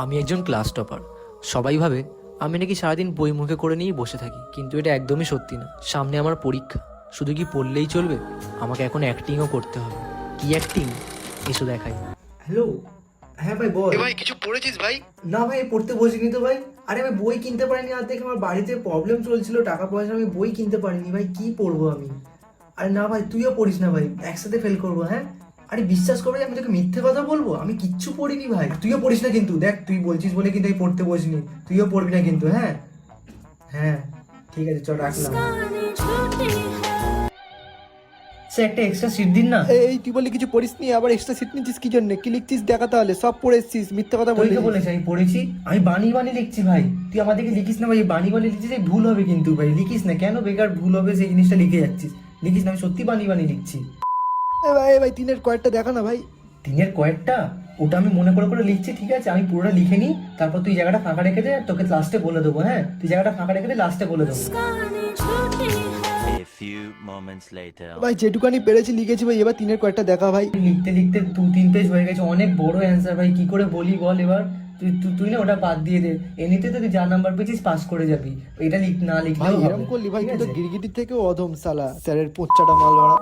আমি একজন class topper. সবাই ভাবে আমি নাকি সারাদিন বই মুখে করে নিয়েই বসে থাকি, কিন্তু এটা একদমই সত্যি না। সামনে আমার পরীক্ষা, শুধু কি পড়লেই চলবে? আমাকে এখন অ্যাক্টিংও করতে হবে। কি অ্যাক্টিং, এসো দেখাই। হ্যালো। হ্যাঁ ভাই বল। ভাই কিছু পড়েছিস ভাই? না ভাই পড়তে বসিনি তো ভাই। আরে আমি বই কিনতে পারিনি, আর দেখে আমার বাড়িতে প্রবলেম চলছিল, টাকা পয়সা, আমি বই কিনতে পারিনি ভাই। কি পড়বো আমি? আরে না ভাই, তুইও পড়িস না ভাই, একসাথে ফেল করবো। হ্যাঁ, আরে বিশ্বাস করবে, আমি তোকে মিথ্যে কথা বলবো? আমি কিচ্ছু পড়িনি ভাই। তুইও পড়িস না কিন্তু, দেখ তুই বলছিস বলে কিন্তু আমি পড়তে বসিনি। তুইও পড়বি না কিন্তু। হ্যাঁ হ্যাঁ, ঠিক আছে, চল রাখলাম। সে একটা এক্সট্রা সিট দিন না। এই তুই বললি কিছু পড়িস নি, আবার এক্সট্রা সিট নিচ্ছিস কি জন্য? কি লিখছিস দেখা, তাহলে সব পড়ে এসছিস, মিথ্যা কথা বললি। তোকে বলেছি আমি পড়েছি? আমি বানি বানি লিখছি ভাই। তুই আমাদেরকে লিখিস না ভাই, বানি বানি লিখছিস, এই ভুল হবে কিন্তু ভাই। লিখিস না কেন, বেকার ভুল হবে, সেই জিনিসটা লিখে যাচ্ছিস। লিখিস না, আমি সত্যি বানি বানি লিখছি। এ ভাই তিনের কয়েকটা দেখা না ভাই। দিনের কয়েকটা, ওটা আমি মনে করে করে লিখছি, ঠিক আছে? আমি পুরোটা লিখে নিই, তারপর তুই জায়গাটা ফাঁকা রেখে দে, তোকে লাস্টে বলে দেবো। হ্যাঁ, তুই জায়গাটা ফাঁকা রেখে দে, লাস্টে বলে দেবো। A few moments later. ভাই যেটুকানি পেরেছি লিখেছি ভাই, এবার তিনের কয়েকটা দেখা ভাই। লিখতে লিখতে 2-3 পেজ হয়ে গেছে, অনেক বড় অ্যান্সার ভাই, কি করে বলি বল এবার? তুই তুই তুই না ওটা বাদ দিয়ে দে, এমনিতে তো তুই যা নাম্বার পেয়েছিস পাস করে যাবি। এটা না লিখলেও ভাই হবে। এরম করলি ভাই, ঠিক তুই তো আছে? গিরগিটির থেকেও অধম সালা, স্যারের পোচ্চাটা মাল বাড়া।